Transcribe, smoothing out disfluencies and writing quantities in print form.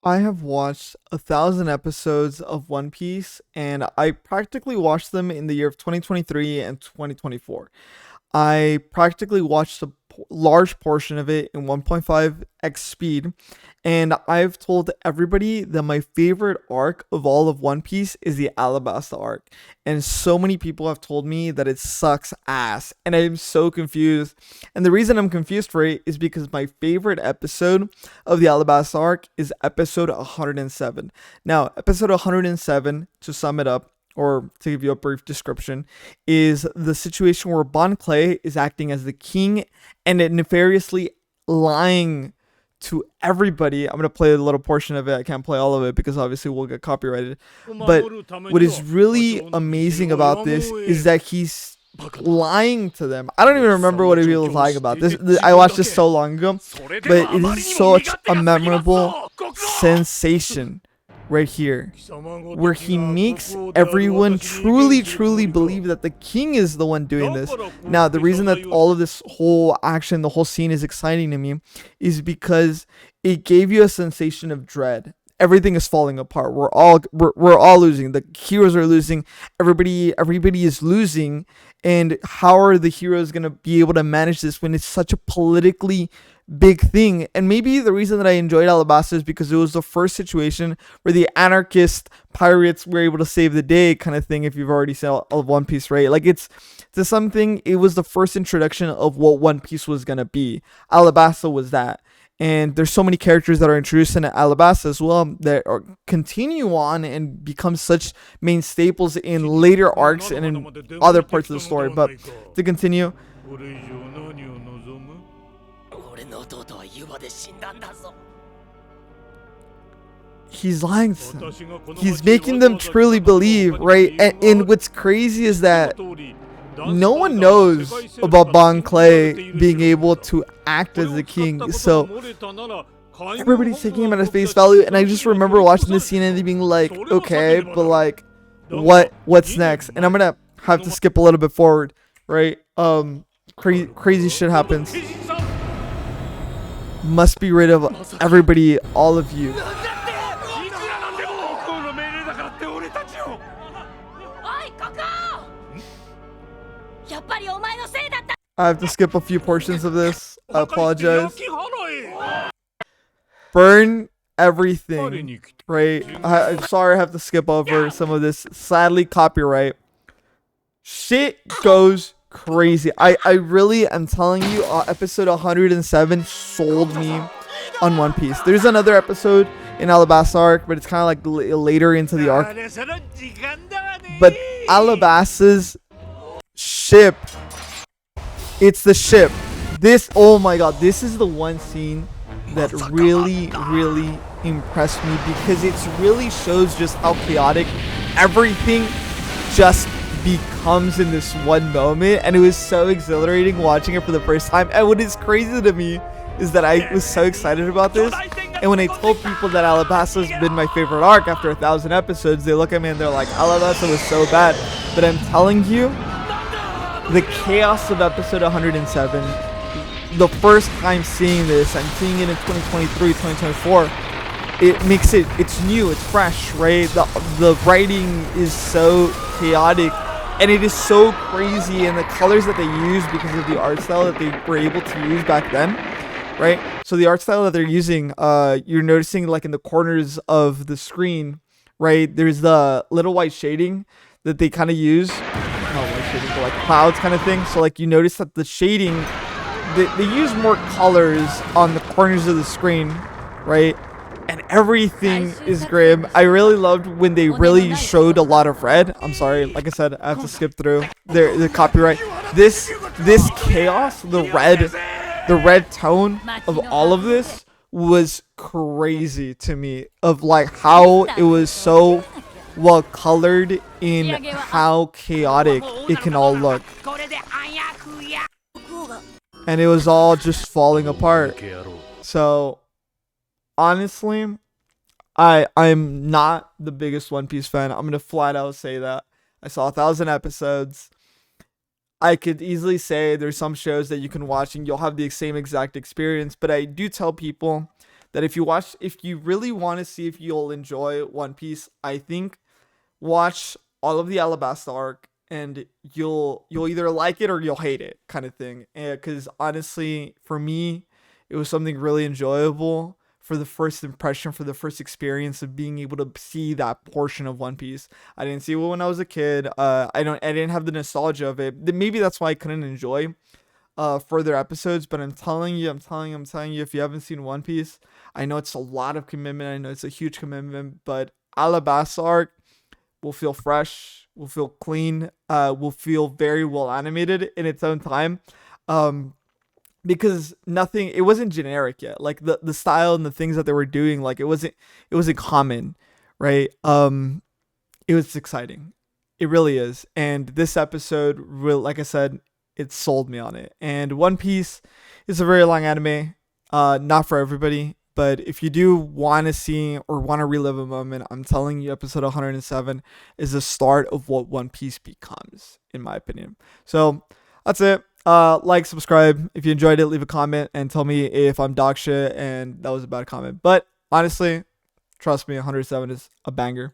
I have watched 1,000 episodes of One Piece, and I practically watched them in the year of 2023 and 2024. I practically watched a large portion of it in 1.5x speed, and I've told everybody that my favorite arc of all of One Piece is the Alabasta arc. And so many people have told me that it sucks ass, and I'm so confused. And the reason I'm confused for it is because my favorite episode of the Alabasta arc is episode 107. Now, episode 107, to sum it up, or to give you a brief description, is the situation where Bon Clay is acting as the king and nefariously lying to everybody. I'm going to play a little portion of it. I can't play all of it because obviously we'll get copyrighted. But what is really amazing about this is that he's lying to them. I don't even remember what he was lying about. I watched this so long ago, but it is such a memorable sensation right here, where he makes everyone truly believe that the king is the one doing this. Now, the reason that all of this whole action, the whole scene is exciting to me is because it gave you a sensation of dread. Everything is falling apart. We're all losing. The heroes are losing. Everybody is losing. And how are the heroes gonna be able to manage this when it's such a politically big thing? And maybe the reason that I enjoyed Alabasta is because it was the first situation where the anarchist pirates were able to save the day, kind of thing. If you've already seen all of One Piece, right? Like, it's to something. It was the first introduction of what One Piece was gonna be. Alabasta was that. And there's so many characters that are introduced in Alabasta as well that continue on and become such main staples in later arcs and in other parts of the story. But to continue, he's lying to them. He's making them truly believe, right? And what's crazy is that no one knows about Bon Clay being able to act as the king. So everybody's taking him at his face value. And I just remember watching this scene and being like, okay, but like, what's next? And I'm gonna have to skip a little bit forward, right? Crazy shit happens. Must be rid of everybody, all of you. I have to skip a few portions of this. I apologize. Burn everything, right? I'm sorry I have to skip over some of this. Sadly, copyright. Shit goes crazy. I really am telling you, episode 107 sold me on One Piece. There's another episode in Alabasta arc, but it's kind of like later into the arc. But Alabasta's ship, it's the ship. Oh my god, this is the one scene that really impressed me, because it really shows just how chaotic everything just becomes in this one moment. And it was so exhilarating watching it for the first time. And what is crazy to me is that I was so excited about this, and when I told people that Alabasta's been my favorite arc after 1,000 episodes, they look at me and they're like, Alabasta was so bad. But I'm telling you, the chaos of episode 107, the first time seeing this, I'm seeing it in 2023, 2024, it makes it's new, it's fresh, right? The writing is so chaotic, and it is so crazy, and the colors that they use because of the art style that they were able to use back then, right? So the art style that they're using, you're noticing like in the corners of the screen, right? There's the little white shading that they kind of use. Not white shading, but like clouds kind of thing. So like you notice that the shading, they use more colors on the corners of the screen, right? And everything is grim. I really loved when they really showed a lot of red. I'm sorry, like I said, I have to skip through the copyright. This chaos, the red tone of all of this was crazy to me, of like how it was so well colored in how chaotic it can all look. And it was all just falling apart. So honestly, I'm not the biggest One Piece fan. I'm gonna flat out say that. I saw 1,000 episodes. I could easily say there's some shows that you can watch and you'll have the same exact experience, but I do tell people that if you really want to see if you'll enjoy One Piece, I think watch all of the Alabasta arc, and you'll either like it or you'll hate it, kind of thing. Because honestly, for me, it was something really enjoyable for the first impression, for the first experience of being able to see that portion of One Piece. I didn't see it when I was a kid. I didn't have the nostalgia of it. Maybe that's why I couldn't enjoy further episodes. But I'm telling you, if you haven't seen One Piece, I know it's a lot of commitment. I know it's a huge commitment, but Alabasta arc will feel fresh, will feel clean, will feel very well animated in its own time. Because it wasn't generic yet. Like the style and the things that they were doing, like it wasn't common, right? It was exciting. It really is. And this episode, like I said, it sold me on it. And One Piece is a very long anime, not for everybody. But if you do want to see or want to relive a moment, I'm telling you, episode 107 is the start of what One Piece becomes, in my opinion. So that's it. Like, subscribe. If you enjoyed it, leave a comment and tell me if I'm dog shit and that was a bad comment. But honestly, trust me, 107 is a banger.